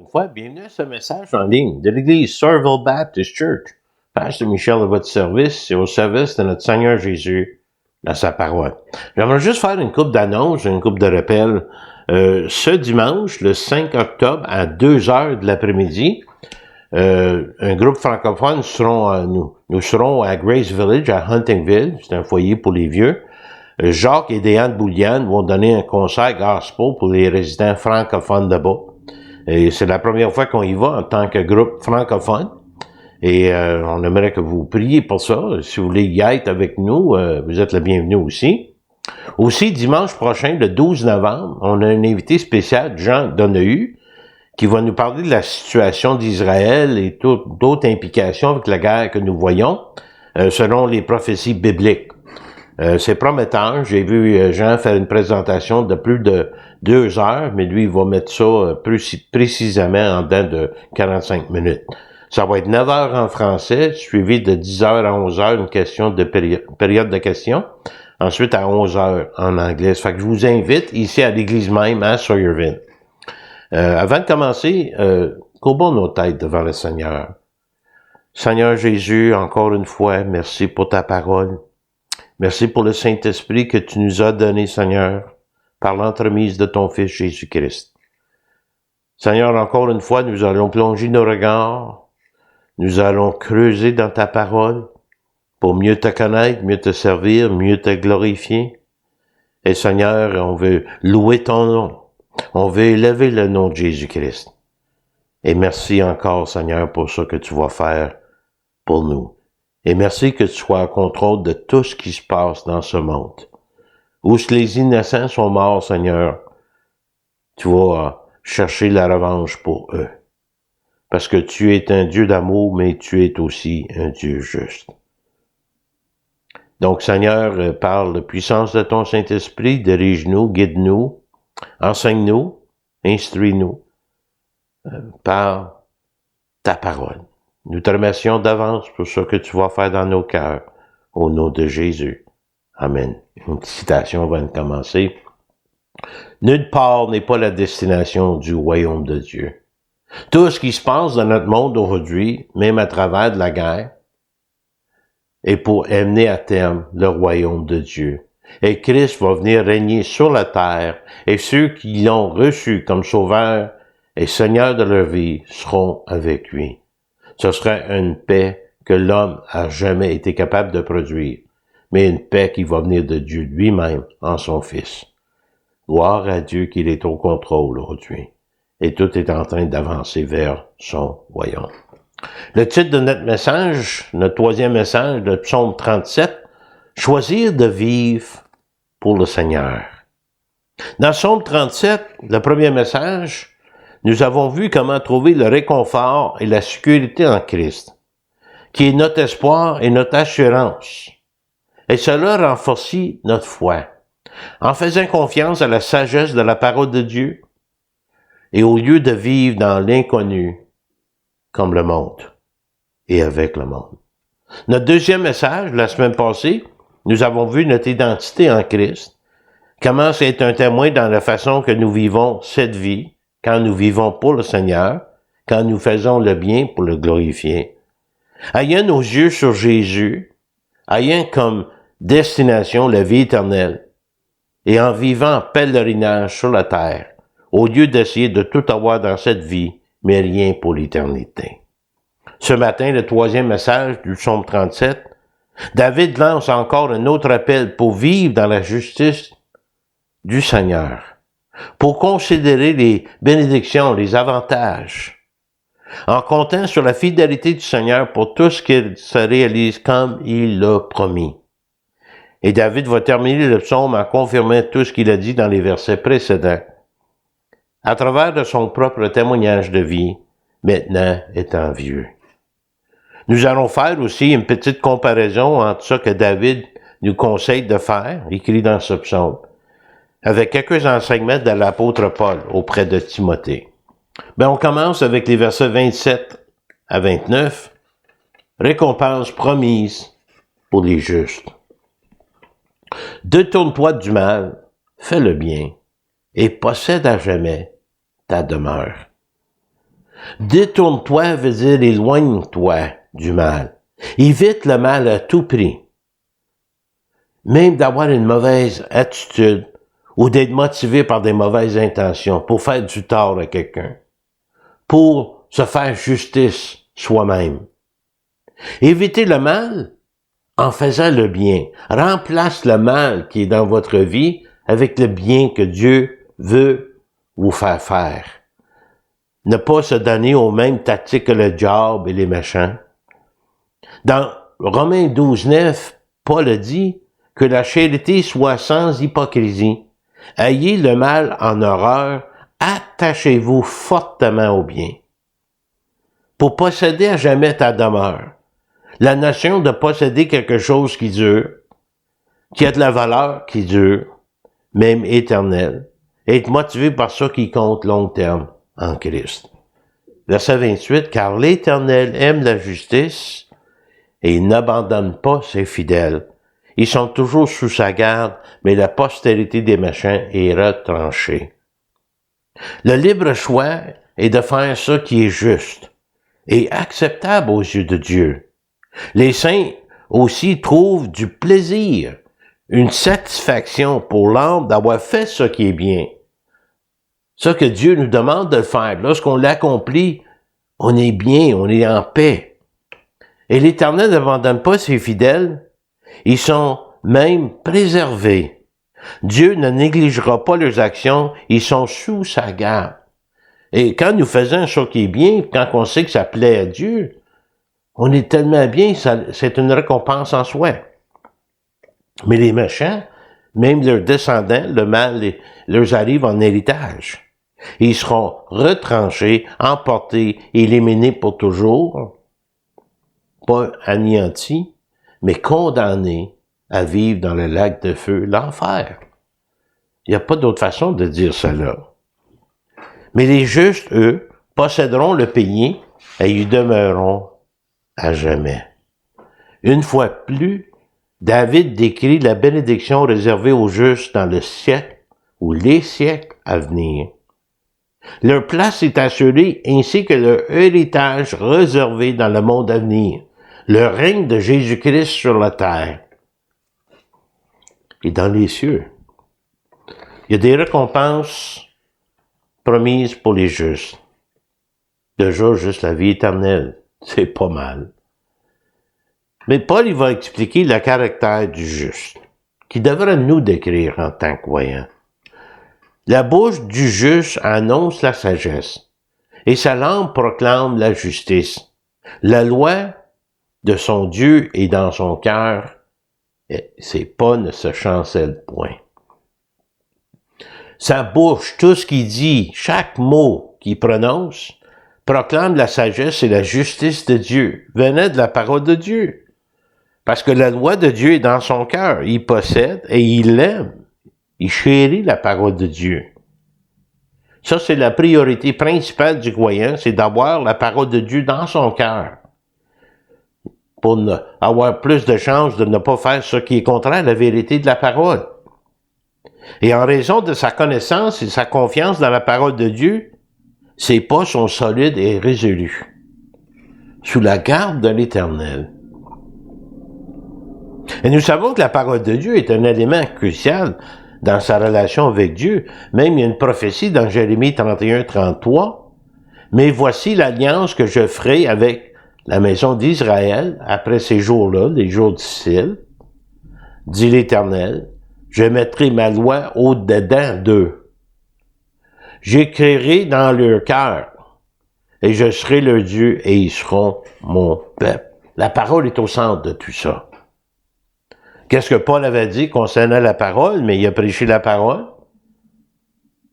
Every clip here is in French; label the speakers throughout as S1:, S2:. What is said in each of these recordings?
S1: une fois, bienvenue à ce message en ligne de l'Église Somerville Baptist Church. Pasteur Michel à votre service et au service de notre Seigneur Jésus dans sa parole. J'aimerais juste faire une couple d'annonces, une couple de rappels. Ce dimanche, le 5 octobre, à 2 heures de l'après-midi, un groupe francophone nous serons à Grace Village, à Huntingville. C'est un foyer pour les vieux. Jacques et Déanne Bouliane vont donner un concert gospel pour les résidents francophones de bas. Et c'est la première fois qu'on y va en tant que groupe francophone. Et on aimerait que vous priez pour ça. Si vous voulez y être avec nous, vous êtes le bienvenu aussi. Aussi, dimanche prochain, le 12 novembre, on a un invité spécial, Jean Donahue, qui va nous parler de la situation d'Israël et d'autres implications avec la guerre que nous voyons, selon les prophéties bibliques. C'est prometteur. J'ai vu Jean faire une présentation de plus de 2 heures, mais lui, il va mettre ça plus précisément en dedans de 45 minutes. Ça va être 9 heures en français, suivi de 10 heures à 11 heures, une question de période de questions. Ensuite, à 11 heures en anglais. Ça fait que je vous invite ici à l'église même, à Sawyerville. Avant de commencer, courbons nos têtes devant le Seigneur. Seigneur Jésus, encore une fois, merci pour ta parole. Merci pour le Saint-Esprit que tu nous as donné, Seigneur, par l'entremise de ton Fils Jésus-Christ. Seigneur, encore une fois, nous allons plonger nos regards, nous allons creuser dans ta parole pour mieux te connaître, mieux te servir, mieux te glorifier. Et Seigneur, on veut louer ton nom, on veut élever le nom de Jésus-Christ. Et merci encore, Seigneur, pour ce que tu vas faire pour nous. Et merci que tu sois en contrôle de tout ce qui se passe dans ce monde. Où les innocents sont morts, Seigneur, tu vas chercher la revanche pour eux. Parce que tu es un Dieu d'amour, mais tu es aussi un Dieu juste. Donc, Seigneur, par la puissance de ton Saint-Esprit, dirige-nous, guide-nous, enseigne-nous, instruis-nous par ta parole. Nous te remercions d'avance pour ce que tu vas faire dans nos cœurs, au nom de Jésus. Amen. Une citation va commencer. Nulle part n'est pas la destination du royaume de Dieu. Tout ce qui se passe dans notre monde aujourd'hui, même à travers de la guerre, est pour amener à terme le royaume de Dieu. Et Christ va venir régner sur la terre, et ceux qui l'ont reçu comme sauveur et Seigneur de leur vie seront avec lui. Ce serait une paix que l'homme a jamais été capable de produire, mais une paix qui va venir de Dieu lui-même en son Fils. Gloire à Dieu qu'il est au contrôle aujourd'hui, et tout est en train d'avancer vers son royaume. Le titre de notre message, notre troisième message, le psaume 37, « Choisir de vivre pour le Seigneur ». Dans le psaume 37, le premier message, nous avons vu comment trouver le réconfort et la sécurité en Christ, qui est notre espoir et notre assurance. Et cela renforce notre foi, en faisant confiance à la sagesse de la parole de Dieu, et au lieu de vivre dans l'inconnu, comme le monde, et avec le monde. Notre deuxième message, la semaine passée, nous avons vu notre identité en Christ, comment c'est un témoin dans la façon que nous vivons cette vie, quand nous vivons pour le Seigneur, quand nous faisons le bien pour le glorifier. Ayant nos yeux sur Jésus, ayant comme destination la vie éternelle, et en vivant en pèlerinage sur la terre, au lieu d'essayer de tout avoir dans cette vie, mais rien pour l'éternité. Ce matin, le troisième message du psaume 37, David lance encore un autre appel pour vivre dans la justice du Seigneur, pour considérer les bénédictions, les avantages, en comptant sur la fidélité du Seigneur pour tout ce qu'il se réalise comme il l'a promis. Et David va terminer le psaume en confirmant tout ce qu'il a dit dans les versets précédents, à travers de son propre témoignage de vie, maintenant étant vieux. Nous allons faire aussi une petite comparaison entre ce que David nous conseille de faire, écrit dans ce psaume, avec quelques enseignements de l'apôtre Paul auprès de Timothée. On commence avec les versets 27 à 29, récompense promise pour les justes. Détourne-toi du mal, fais le bien, et possède à jamais ta demeure. Détourne-toi veut dire éloigne-toi du mal. Évite le mal à tout prix. Même d'avoir une mauvaise attitude ou d'être motivé par des mauvaises intentions pour faire du tort à quelqu'un, pour se faire justice soi-même. Évitez le mal en faisant le bien. Remplace le mal qui est dans votre vie avec le bien que Dieu veut vous faire faire. Ne pas se donner aux mêmes tactiques que le diable et les méchants. Dans Romains 12, 9, Paul a dit que la charité soit sans hypocrisie. Ayez le mal en horreur, attachez-vous fortement au bien. Pour posséder à jamais ta demeure. La notion de posséder quelque chose qui dure, qui a de la valeur qui dure, même éternelle, et être motivé par ça qui compte long terme en Christ. Verset 28, car l'Éternel aime la justice et il n'abandonne pas ses fidèles. Ils sont toujours sous sa garde, mais la postérité des méchants est retranchée. Le libre choix est de faire ce qui est juste et acceptable aux yeux de Dieu. Les saints aussi trouvent du plaisir, une satisfaction pour l'âme d'avoir fait ce qui est bien. Ce que Dieu nous demande de faire. Lorsqu'on l'accomplit, on est bien, on est en paix. Et l'Éternel n'abandonne pas ses fidèles. Ils sont même préservés. Dieu ne négligera pas leurs actions. Ils sont sous sa garde. Et quand nous faisons ce qui est bien, quand on sait que ça plaît à Dieu, on est tellement bien, c'est une récompense en soi. Mais les méchants, même leurs descendants, le mal leur arrive en héritage. Ils seront retranchés, emportés, éliminés pour toujours, pas anéantis, mais condamnés à vivre dans le lac de feu, l'enfer. Il n'y a pas d'autre façon de dire cela. Mais les justes, eux, posséderont le pays et y demeureront à jamais. Une fois plus, David décrit la bénédiction réservée aux justes dans le siècle ou les siècles à venir. Leur place est assurée ainsi que leur héritage réservé dans le monde à venir, le règne de Jésus-Christ sur la terre et dans les cieux. Il y a des récompenses promises pour les justes. Déjà, juste la vie éternelle, c'est pas mal. Mais Paul, il va expliquer le caractère du juste, qui devrait nous décrire en tant que croyants. La bouche du juste annonce la sagesse, et sa langue proclame la justice. La loi de son Dieu est dans son cœur, et ses pas ne se chancellent point. Sa bouche, tout ce qu'il dit, chaque mot qu'il prononce, proclame la sagesse et la justice de Dieu, venant de la parole de Dieu. Parce que la loi de Dieu est dans son cœur. Il possède et il l'aime. Il chérit la parole de Dieu. Ça, c'est la priorité principale du croyant, c'est d'avoir la parole de Dieu dans son cœur. Pour avoir plus de chances de ne pas faire ce qui est contraire à la vérité de la parole. Et en raison de sa connaissance et sa confiance dans la parole de Dieu, ses pas sont solides et résolus, sous la garde de l'Éternel. Et nous savons que la parole de Dieu est un élément crucial dans sa relation avec Dieu. Même il y a une prophétie dans Jérémie 31, 33. Mais voici l'alliance que je ferai avec la maison d'Israël après ces jours-là, les jours difficiles, dit l'Éternel. Je mettrai ma loi au-dedans d'eux. J'écrirai dans leur cœur, et je serai leur Dieu, et ils seront mon peuple. La parole est au centre de tout ça. Qu'est-ce que Paul avait dit concernant la parole? Mais il a prêché la parole.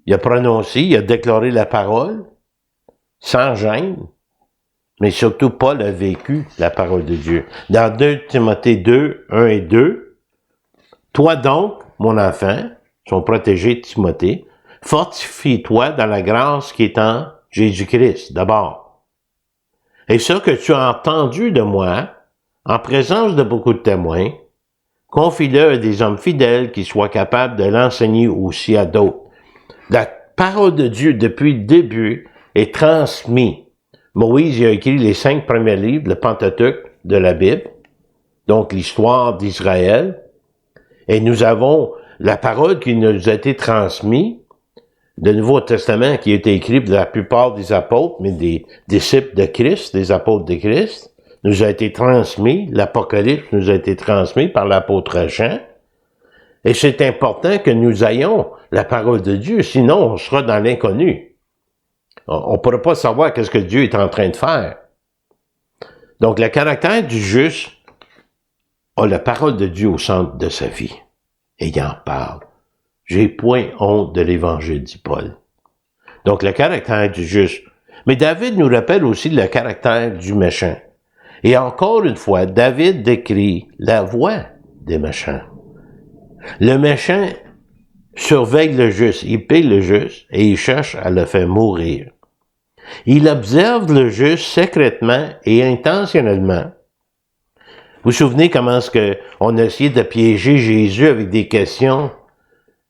S1: Il a prononcé, il a déclaré la parole, sans gêne. Mais surtout, Paul a vécu la parole de Dieu. Dans 2 Timothée 2, 1 et 2, « Toi donc, mon enfant, son protégé Timothée, fortifie-toi dans la grâce qui est en Jésus-Christ, d'abord. Et ça que tu as entendu de moi, en présence de beaucoup de témoins, confie-le à des hommes fidèles qui soient capables de l'enseigner aussi à d'autres. » La parole de Dieu, depuis le début, est transmise Moïse il a écrit les 5 premiers livres, le Pentateuque de la Bible, donc l'histoire d'Israël, et nous avons la parole qui nous a été transmise, le Nouveau Testament qui a été écrit de la plupart des apôtres, mais des disciples de Christ, des apôtres de Christ, nous a été transmis, l'Apocalypse nous a été transmis par l'apôtre Jean, et c'est important que nous ayons la parole de Dieu, sinon on sera dans l'inconnu. On ne pourra pas savoir qu'est-ce que Dieu est en train de faire. Donc le caractère du juste a la parole de Dieu au centre de sa vie, et il en parle. J'ai point honte de l'Évangile, dit Paul. Donc, le caractère du juste. Mais David nous rappelle aussi le caractère du méchant. Et encore une fois, David décrit la voie des méchants. Le méchant surveille le juste, il paye le juste et il cherche à le faire mourir. Il observe le juste secrètement et intentionnellement. Vous vous souvenez comment est-ce qu'on a essayé de piéger Jésus avec des questions,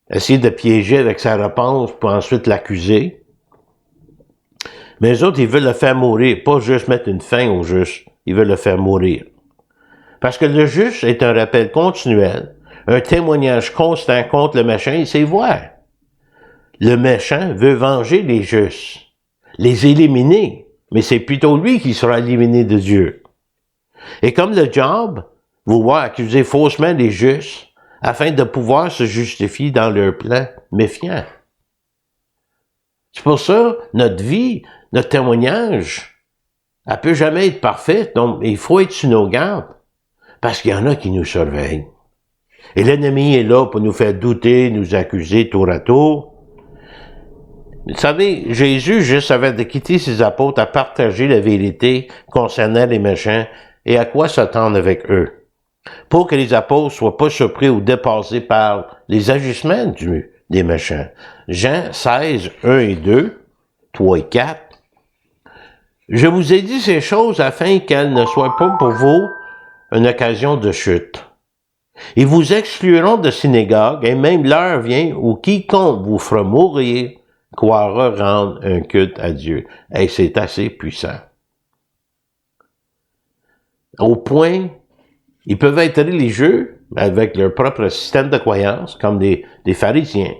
S1: essayer de piéger avec sa réponse pour ensuite l'accuser? Mais les autres, ils veulent le faire mourir, pas juste mettre une fin au juste, ils veulent le faire mourir. Parce que le juste est un rappel continuel, un témoignage constant contre le méchant et ses voies. Le méchant veut venger les justes, les éliminer, mais c'est plutôt lui qui sera éliminé de Dieu. Et comme le diable vouloir accuser faussement les justes, afin de pouvoir se justifier dans leur plan méfiant. C'est pour ça, notre vie, notre témoignage, elle peut jamais être parfaite, donc il faut être sur nos gardes, parce qu'il y en a qui nous surveillent. Et l'ennemi est là pour nous faire douter, nous accuser tour à tour. Vous savez, Jésus, juste avant de quitter ses apôtres, a partagé la vérité concernant les méchants et à quoi s'attendre avec eux, pour que les apôtres soient pas surpris ou dépassés par les agissements des méchants. Jean 16, 1 et 2, 3 et 4. Je vous ai dit ces choses afin qu'elles ne soient pas pour vous une occasion de chute. Ils vous excluront de synagogue, et même l'heure vient où quiconque vous fera mourir croira rendre un culte à Dieu. Et c'est assez puissant. Au point, ils peuvent être religieux avec leur propre système de croyance, comme des pharisiens.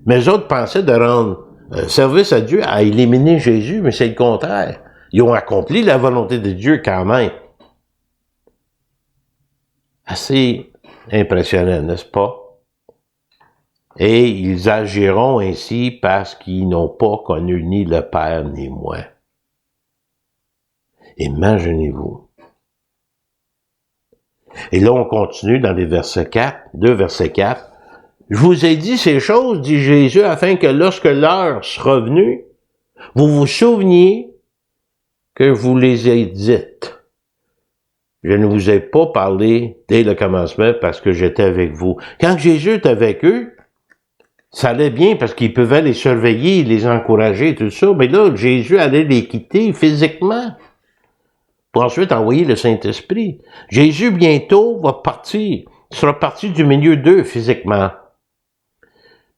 S1: Mais eux autres pensaient de rendre service à Dieu à éliminer Jésus, mais c'est le contraire. Ils ont accompli la volonté de Dieu quand même. Assez impressionnant, n'est-ce pas? Et ils agiront ainsi parce qu'ils n'ont pas connu ni le Père ni moi. Imaginez-vous. Et là, on continue dans les versets 4, 2 versets 4. Je vous ai dit ces choses, dit Jésus, afin que lorsque l'heure sera venue, vous vous souveniez que je vous les ai dites. Je ne vous ai pas parlé dès le commencement parce que j'étais avec vous. Quand Jésus était avec eux, ça allait bien parce qu'il pouvait les surveiller, les encourager, tout ça. Mais là, Jésus allait les quitter physiquement pour ensuite envoyer le Saint-Esprit. Jésus, bientôt, va partir. Il sera parti du milieu d'eux physiquement.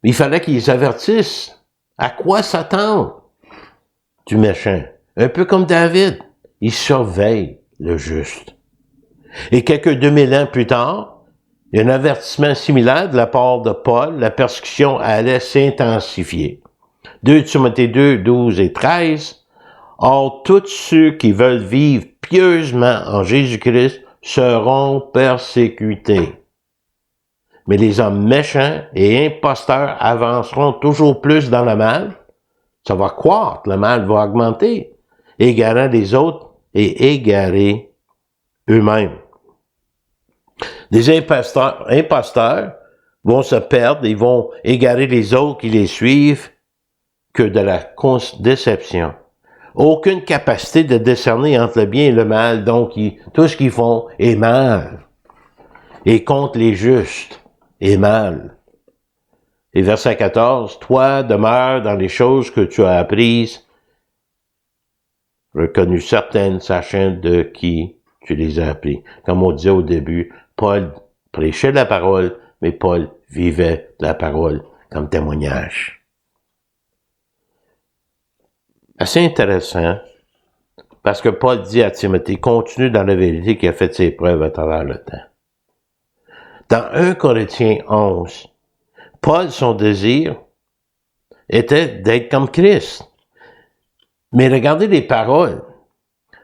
S1: Il fallait qu'ils avertissent à quoi s'attendre du méchant. Un peu comme David, il surveille le juste. Et quelques 2000 ans plus tard, il y a un avertissement similaire de la part de Paul, la persécution allait s'intensifier. 2 Timothée 2, 12 et 13. Or, tous ceux qui veulent vivre pieusement en Jésus-Christ seront persécutés. Mais les hommes méchants et imposteurs avanceront toujours plus dans le mal. Ça va croître, le mal va augmenter, égarant les autres et égarer eux-mêmes. Les imposteurs vont se perdre, ils vont égarer les autres qui les suivent, que de la déception. Aucune capacité de discerner entre le bien et le mal, donc tout ce qu'ils font est mal. Et contre les justes est mal. Et verset 14, toi demeure dans les choses que tu as apprises, reconnues certaines, sachant de qui tu les as appris. Comme on disait au début, Paul prêchait la parole, mais Paul vivait la parole comme témoignage. Assez intéressant Parce que Paul dit à Timothée, continue dans la vérité qui a fait ses preuves à travers le temps. Dans 1 Corinthiens 11, Paul, son désir était d'être comme Christ. Mais regardez les paroles.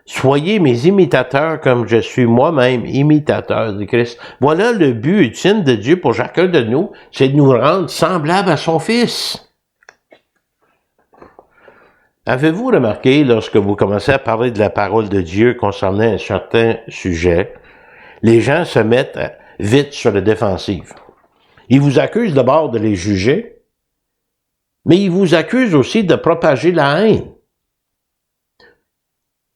S1: Soyez mes imitateurs comme je suis moi-même imitateur de Christ. Voilà le but ultime de Dieu pour chacun de nous, c'est de nous rendre semblables à son Fils. Avez-vous remarqué, lorsque vous commencez à parler de la parole de Dieu concernant un certain sujet, les gens se mettent vite sur la défensive. Ils vous accusent d'abord de les juger, mais ils vous accusent aussi de propager la haine.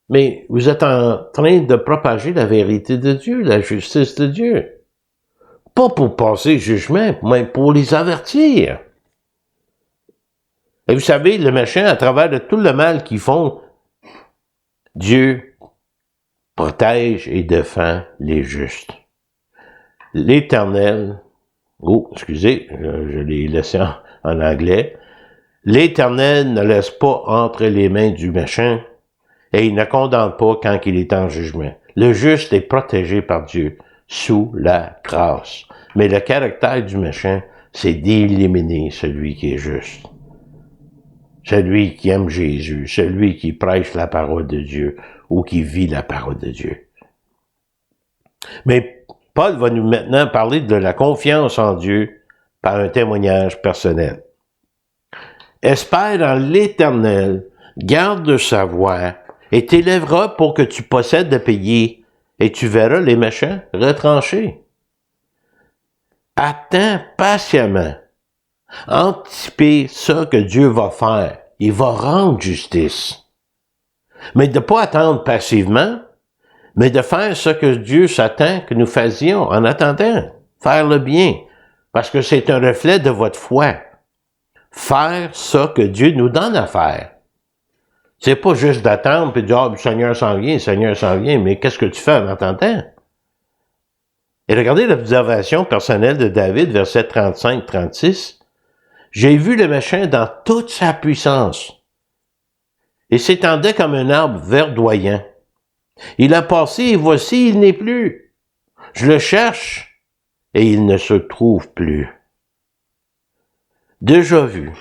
S1: Mais vous êtes en train de propager la vérité de Dieu, la justice de Dieu. Pas pour passer jugement, mais pour les avertir. Et vous savez, le méchant, à travers de tout le mal qu'ils font, Dieu protège et défend les justes. L'Éternel, je l'ai laissé en anglais, l'Éternel ne laisse pas entre les mains du méchant, et il ne condamne pas quand il est en jugement. Le juste est protégé par Dieu, sous la grâce. Mais le caractère du méchant, c'est d'éliminer celui qui est juste. Celui qui aime Jésus, celui qui prêche la parole de Dieu, ou qui vit la parole de Dieu. Mais Paul va nous maintenant parler de la confiance en Dieu par un témoignage personnel. Espère en l'Éternel, garde sa voie, et t'élèveras pour que tu possèdes de payer, et tu verras les méchants retranchés. Attends patiemment. Anticiper ce que Dieu va faire. Il va rendre justice. Mais de ne pas attendre passivement, mais de faire ce que Dieu s'attend que nous faisions en attendant. Faire le bien. Parce que c'est un reflet de votre foi. Faire ce que Dieu nous donne à faire. C'est pas juste d'attendre et de dire, le Seigneur s'en vient, mais qu'est-ce que tu fais en attendant? Et regardez l'observation personnelle de David, verset 35-36. J'ai vu le méchant dans toute sa puissance. Il s'étendait comme un arbre verdoyant. Il a passé et voici, il n'est plus. Je le cherche et il ne se trouve plus. Déjà vu.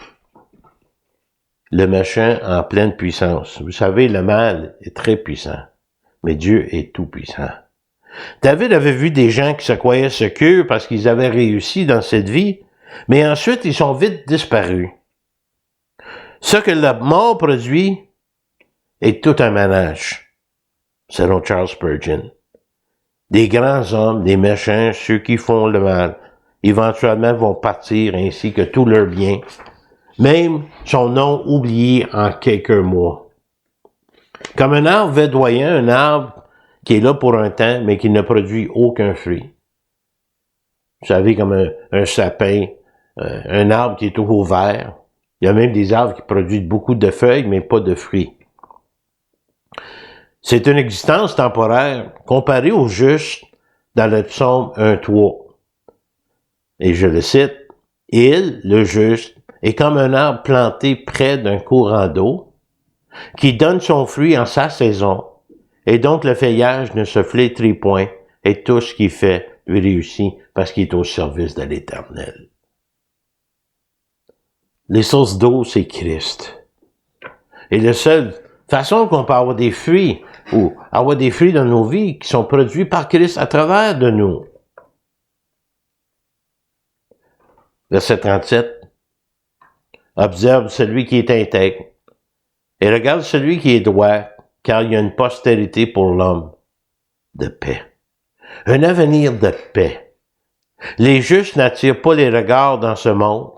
S1: Le méchant en pleine puissance. Vous savez, le mal est très puissant, mais Dieu est tout puissant. David avait vu des gens qui se croyaient secures parce qu'ils avaient réussi dans cette vie, mais ensuite ils sont vite disparus. Ce que la mort produit est tout un manège, selon Charles Spurgeon. Des grands hommes, des méchants, ceux qui font le mal, éventuellement vont partir ainsi que tous leurs biens, même son nom oublié en quelques mois. Comme un arbre verdoyant, un arbre qui est là pour un temps, mais qui ne produit aucun fruit. Vous savez, comme un sapin, un arbre qui est toujours vert. Il y a même des arbres qui produisent beaucoup de feuilles, mais pas de fruits. C'est une existence temporaire comparée au juste dans le psaume 1:3. Et je le cite, « Il, le juste, est comme un arbre planté près d'un courant d'eau, qui donne son fruit en sa saison, et donc le feuillage ne se flétrit point, et tout ce qu'il fait lui réussit, parce qu'il est au service de l'Éternel. » Les sources d'eau, c'est Christ. Et la seule façon qu'on peut avoir des fruits, ou avoir des fruits dans nos vies, qui sont produits par Christ à travers de nous. Verset 37. Observe celui qui est intègre, et regarde celui qui est droit, car il y a une postérité pour l'homme de paix. Un avenir de paix. Les justes n'attirent pas les regards dans ce monde.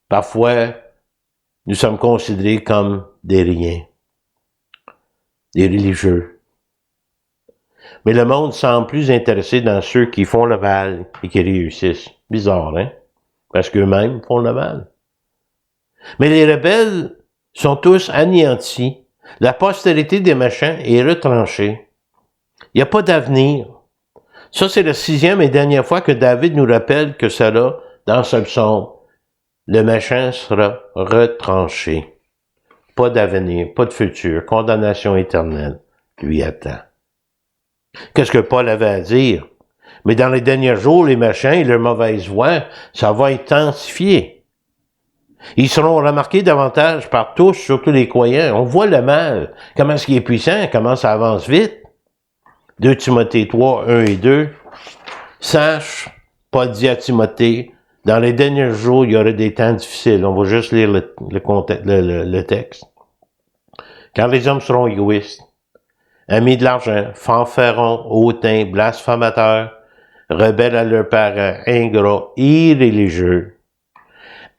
S1: Parfois, nous sommes considérés comme des riens, des religieux. Mais le monde semble plus intéressé dans ceux qui font le mal et qui réussissent. Bizarre, hein? Parce qu'eux-mêmes font le mal. Mais les rebelles sont tous anéantis. La postérité des méchants est retranchée. Il n'y a pas d'avenir. Ça, c'est la 6e et dernière fois que David nous rappelle que cela, dans ce psaume, le méchant sera retranché. pas d'avenir, pas de futur, condamnation éternelle lui attend. Qu'est-ce que Paul avait à dire? Mais dans les derniers jours, les méchants et leurs mauvaises voies, ça va intensifier. Ils seront remarqués davantage par tous, surtout les croyants. On voit le mal, comment est-ce qu'il est puissant, comment ça avance vite. 2 Timothée 3, 1 et 2. Sache, Paul dit à Timothée, dans les derniers jours, il y aurait des temps difficiles. On va juste lire le texte. Car les hommes seront égoïstes, amis de l'argent, fanfarons, hautains, blasphémateurs, rebelles à leurs parents, ingrats, irréligieux,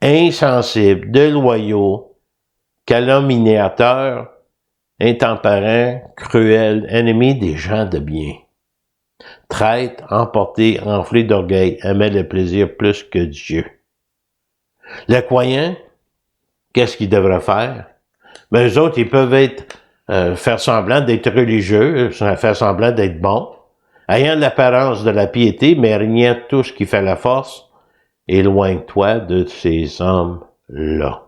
S1: insensibles, déloyaux, calomniateurs, intempérants, cruels, ennemis des gens de bien. Traîtres, emportés, enflés d'orgueil, aimaient le plaisir plus que Dieu. Le croyant, qu'est-ce qu'il devrait faire? Ben, eux autres, ils peuvent faire semblant d'être religieux, faire semblant d'être bons, ayant l'apparence de la piété, mais rien de tout ce qui fait la force. Éloigne-toi de ces hommes-là.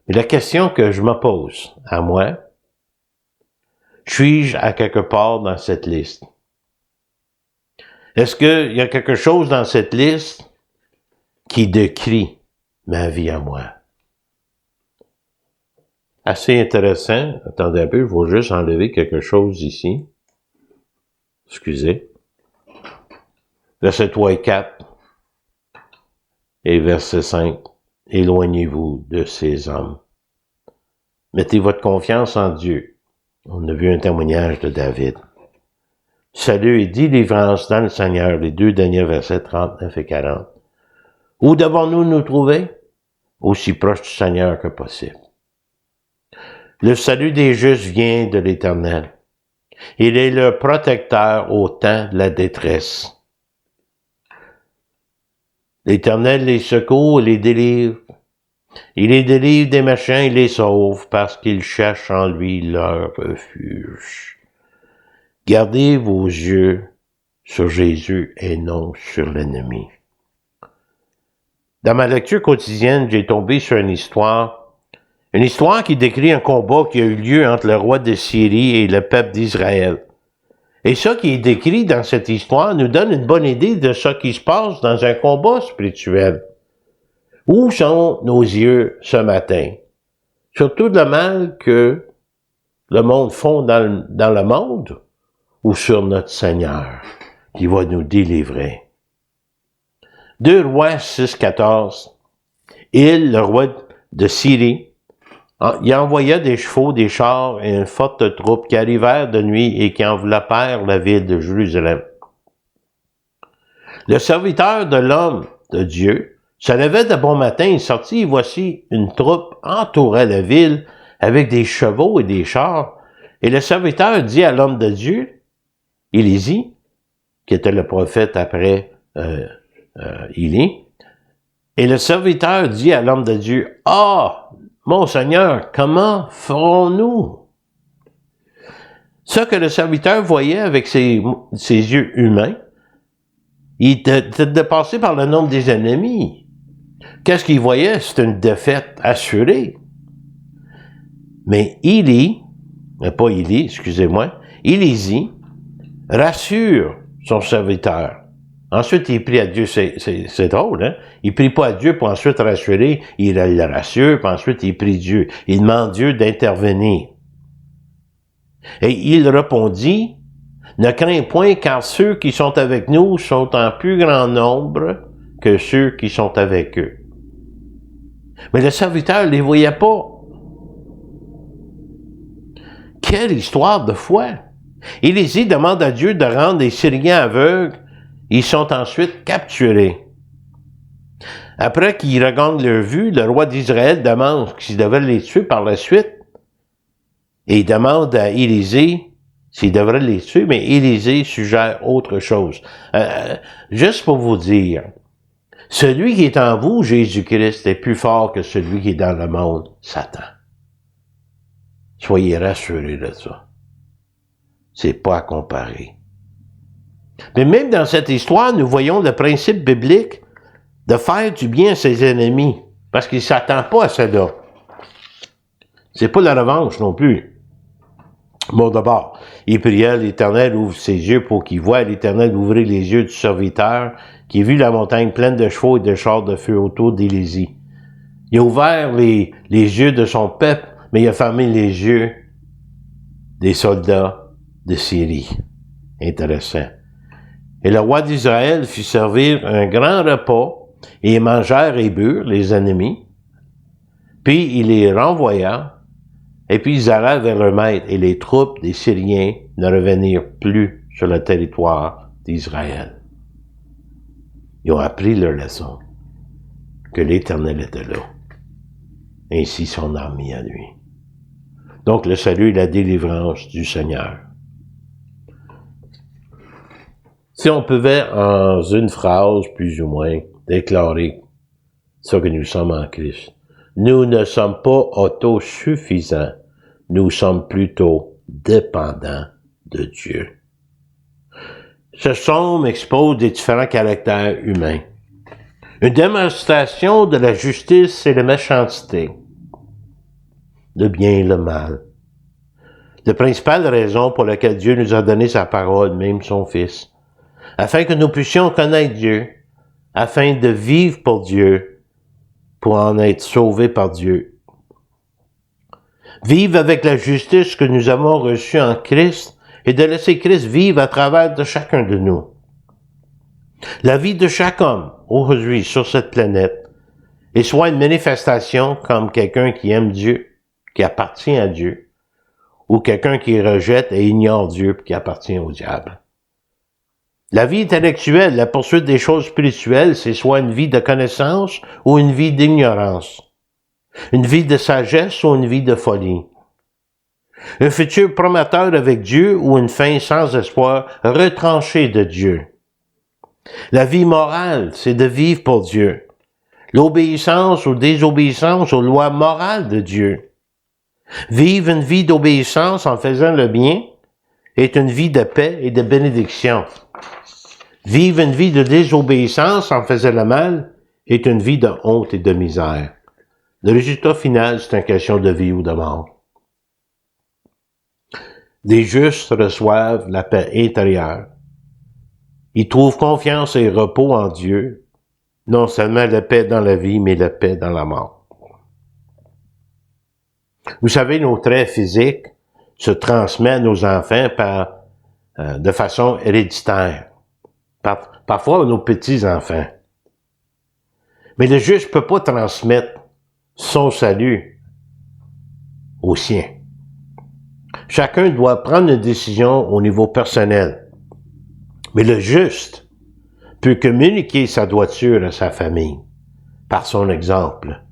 S1: Mais la question que je me pose à moi, suis-je à quelque part dans cette liste? Est-ce qu'il y a quelque chose dans cette liste qui décrit ma vie à moi? Assez intéressant. Attendez un peu, je vais juste enlever quelque chose ici. Excusez. Verset 3 et 4. Et verset 5. Éloignez-vous de ces hommes. Mettez votre confiance en Dieu. On a vu un témoignage de David. Salut et délivrance dans le Seigneur, les 2 derniers versets 39 et 40. Où devons-nous nous trouver? Aussi proche du Seigneur que possible. Le salut des justes vient de l'Éternel. Il est le protecteur au temps de la détresse. L'Éternel les secourt et les délivre. Il les délivre des méchants et les sauve parce qu'ils cherchent en lui leur refuge. Gardez vos yeux sur Jésus et non sur l'ennemi. Dans ma lecture quotidienne, j'ai tombé sur une histoire qui décrit un combat qui a eu lieu entre le roi de Syrie et le peuple d'Israël. Et ça qui est décrit dans cette histoire nous donne une bonne idée de ce qui se passe dans un combat spirituel. Où sont nos yeux ce matin? Surtout le mal que le monde font dans le monde ou sur notre Seigneur qui va nous délivrer. 2 Rois 6, 14. Il, le roi de Syrie, il envoya des chevaux, des chars et une forte troupe qui arrivèrent de nuit et qui enveloppèrent la ville de Jérusalem. Le serviteur de l'homme de Dieu se levait de bon matin et sortit, et voici une troupe entourait la ville avec des chevaux et des chars. Et le serviteur dit à l'homme de Dieu, Élisée, qui était le prophète après Élie, et le serviteur dit à l'homme de Dieu, « Ah, mon Seigneur, comment ferons-nous? » Ce que le serviteur voyait avec ses yeux humains, il était dépassé par le nombre des ennemis. Qu'est-ce qu'il voyait? C'était une défaite assurée. Mais Élisée, rassure son serviteur. Ensuite, il prie à Dieu. C'est drôle, hein? Il prie pas à Dieu pour ensuite rassurer. Il le rassure, puis ensuite il prie Dieu. Il demande Dieu d'intervenir. Et il répondit, « Ne crains point, car ceux qui sont avec nous sont en plus grand nombre que ceux qui sont avec eux. » Mais le serviteur ne les voyait pas. Quelle histoire de foi! Élisée demande à Dieu de rendre les Syriens aveugles. Ils sont ensuite capturés. Après qu'ils regagnent leur vue, le roi d'Israël demande s'il devrait les tuer par la suite. Et il demande à Élisée s'il devrait les tuer, mais Élisée suggère autre chose. Juste pour vous dire, celui qui est en vous, Jésus-Christ, est plus fort que celui qui est dans le monde, Satan. Soyez rassurés de ça. C'est pas à comparer. Mais même dans cette histoire, nous voyons le principe biblique de faire du bien à ses ennemis, parce qu'il ne s'attend pas à cela. C'est pas la revanche non plus. Bon, d'abord, il pria, l'Éternel ouvre ses yeux pour qu'il voie. L'Éternel ouvrit les yeux du serviteur, qui vit la montagne pleine de chevaux et de chars de feu autour d'Élisée. Il a ouvert les yeux de son peuple, mais il a fermé les yeux des soldats de Syrie. Intéressant. Et le roi d'Israël fit servir un grand repas, et ils mangèrent et burent, les ennemis. Puis il les renvoya, et puis ils allèrent vers leur maître, et les troupes des Syriens ne revenirent plus sur le territoire d'Israël. Ils ont appris leur leçon, que l'Éternel était là. Ainsi son armée à lui. Donc le salut et la délivrance du Seigneur. Si on pouvait, en une phrase, plus ou moins, déclarer ce que nous sommes en Christ. Nous ne sommes pas autosuffisants. Nous sommes plutôt dépendants de Dieu. Ce psaume expose des différents caractères humains. Une démonstration de la justice et la méchanceté, le bien et le mal. La principale raison pour laquelle Dieu nous a donné sa parole, même son Fils, afin que nous puissions connaître Dieu, afin de vivre pour Dieu, pour en être sauvés par Dieu. Vivre avec la justice que nous avons reçue en Christ et de laisser Christ vivre à travers de chacun de nous. La vie de chaque homme, aujourd'hui, sur cette planète, est soit une manifestation comme quelqu'un qui aime Dieu, qui appartient à Dieu, ou quelqu'un qui rejette et ignore Dieu, qui appartient au diable. La vie intellectuelle, la poursuite des choses spirituelles, c'est soit une vie de connaissance ou une vie d'ignorance. Une vie de sagesse ou une vie de folie. Un futur prometteur avec Dieu ou une fin sans espoir retranchée de Dieu. La vie morale, c'est de vivre pour Dieu. L'obéissance ou désobéissance aux lois morales de Dieu. Vivre une vie d'obéissance en faisant le bien est une vie de paix et de bénédiction. Vivre une vie de désobéissance en faisant le mal est une vie de honte et de misère. Le résultat final, c'est une question de vie ou de mort. Les justes reçoivent la paix intérieure. Ils trouvent confiance et repos en Dieu, non seulement la paix dans la vie, mais la paix dans la mort. Vous savez, nos traits physiques se transmettent à nos enfants de façon héréditaire. Parfois à nos petits-enfants. Mais le juste ne peut pas transmettre son salut aux siens. Chacun doit prendre une décision au niveau personnel. Mais le juste peut communiquer sa droiture à sa famille par son exemple,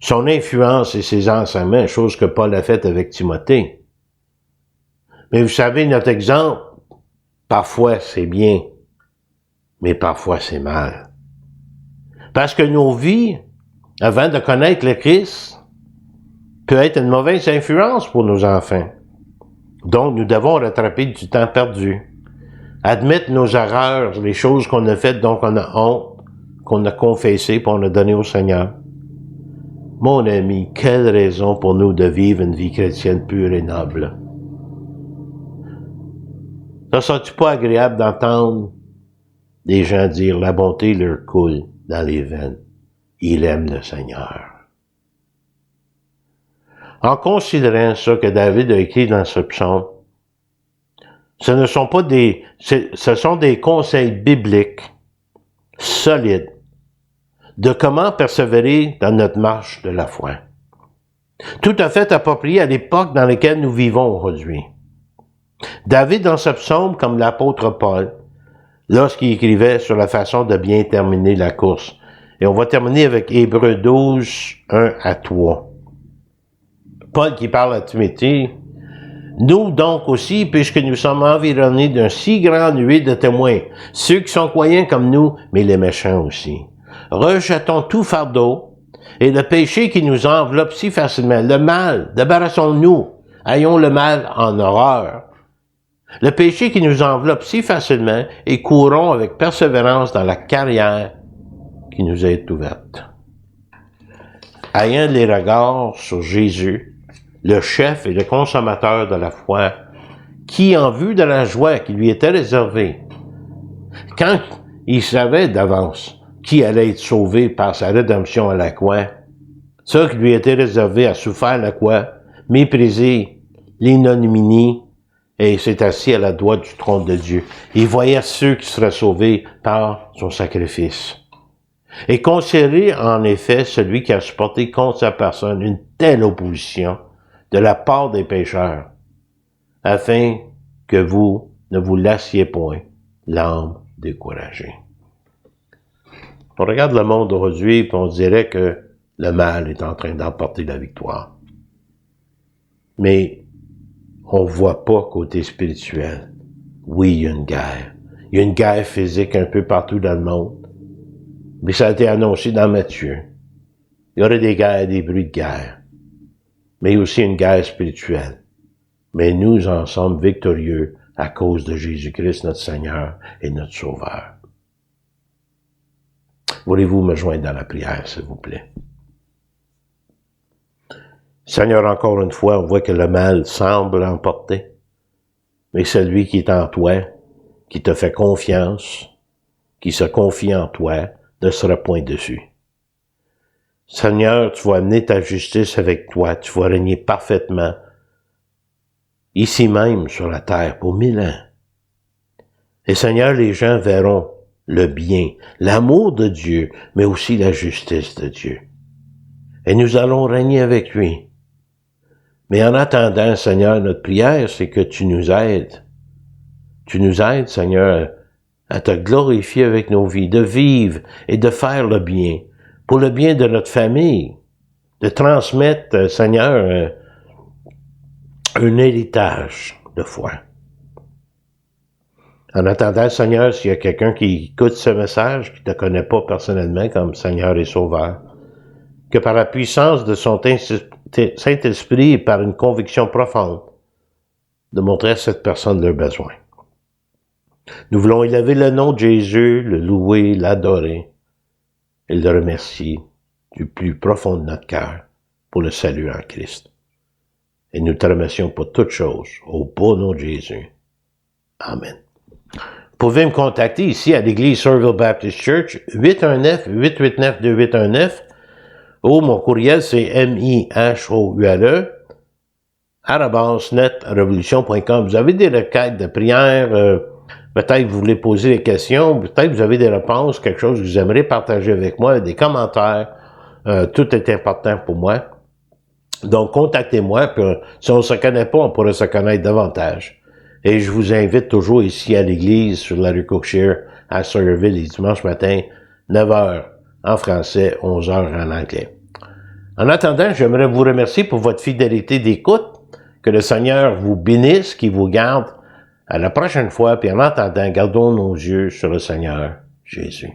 S1: son influence et ses enseignements, chose que Paul a faite avec Timothée. Mais vous savez, notre exemple, parfois c'est bien, mais parfois c'est mal. Parce que nos vies, avant de connaître le Christ, peut être une mauvaise influence pour nos enfants. Donc, nous devons rattraper du temps perdu. Admettre nos erreurs, les choses qu'on a faites, dont on a honte, qu'on a confessées, puis on a donné au Seigneur. Mon ami, quelle raison pour nous de vivre une vie chrétienne pure et noble. Ne sera-tu pas agréable d'entendre des gens dire la bonté leur coule dans les veines. Ils aiment le Seigneur. En considérant ça que David a écrit dans ce psaume, ce sont des conseils bibliques solides de comment persévérer dans notre marche de la foi. Tout à fait approprié à l'époque dans laquelle nous vivons aujourd'hui. David, dans ce psaume, comme l'apôtre Paul, lorsqu'il écrivait sur la façon de bien terminer la course. Et on va terminer avec Hébreux 12, 1 à 3. Paul qui parle à Timothée, « Nous donc aussi, puisque nous sommes environnés d'un si grand nuée de témoins, ceux qui sont croyants comme nous, mais les méchants aussi. Rejetons tout fardeau et le péché qui nous enveloppe si facilement, le mal, débarrassons-nous, ayons le mal en horreur. Le péché qui nous enveloppe si facilement et courons avec persévérance dans la carrière qui nous est ouverte. Ayant les regards sur Jésus, le chef et le consommateur de la foi, qui, en vue de la joie qui lui était réservée, quand il savait d'avance qui allait être sauvé par sa rédemption à la croix, ça qui lui était réservé a souffert la croix, méprisé l'ignominie, et s'est assis à la droite du trône de Dieu. Il voyait ceux qui seraient sauvés par son sacrifice. Et considérez en effet celui qui a supporté contre sa personne une telle opposition de la part des pécheurs, afin que vous ne vous lassiez point l'âme découragée. On regarde le monde aujourd'hui et on dirait que le mal est en train d'emporter la victoire. Mais on voit pas côté spirituel. Oui, il y a une guerre. Il y a une guerre physique un peu partout dans le monde. Mais ça a été annoncé dans Matthieu. Il y aurait des guerres, des bruits de guerre. Mais il y a aussi une guerre spirituelle. Mais nous en sommes victorieux à cause de Jésus-Christ, notre Seigneur et notre Sauveur. Voulez-vous me joindre dans la prière, s'il vous plaît? Seigneur, encore une fois, on voit que le mal semble l'emporter, mais celui qui est en toi, qui te fait confiance, qui se confie en toi, ne sera point dessus. Seigneur, tu vas amener ta justice avec toi, tu vas régner parfaitement, ici même sur la terre, pour 1000 ans. Et Seigneur, les gens verront le bien, l'amour de Dieu, mais aussi la justice de Dieu. Et nous allons régner avec lui. Mais en attendant, Seigneur, notre prière, c'est que tu nous aides. Tu nous aides, Seigneur, à te glorifier avec nos vies, de vivre et de faire le bien, pour le bien de notre famille, de transmettre, Seigneur, un héritage de foi. En attendant, Seigneur, s'il y a quelqu'un qui écoute ce message, qui ne te connaît pas personnellement comme Seigneur et Sauveur, que par la puissance de son Saint-Esprit et par une conviction profonde, de montrer à cette personne leurs besoins. Nous voulons élever le nom de Jésus, le louer, l'adorer et le remercier du plus profond de notre cœur pour le salut en Christ. Et nous te remercions pour toutes choses, au beau nom de Jésus. Amen. Vous pouvez me contacter ici à l'église Somerville Baptist Church, 819-889-2819, ou mon courriel, c'est mihoule, @netrevolution.com. Vous avez des requêtes de prière, peut-être vous voulez poser des questions, peut-être vous avez des réponses, quelque chose que vous aimeriez partager avec moi, des commentaires, tout est important pour moi. Donc, contactez-moi, puis si on ne se connaît pas, on pourrait se connaître davantage. Et je vous invite toujours ici à l'église, sur la rue Cookshire, à Sawyerville, les dimanches matins, 9h en français, 11h en anglais. En attendant, j'aimerais vous remercier pour votre fidélité d'écoute. Que le Seigneur vous bénisse, qu'il vous garde. À la prochaine fois, puis en attendant, gardons nos yeux sur le Seigneur Jésus.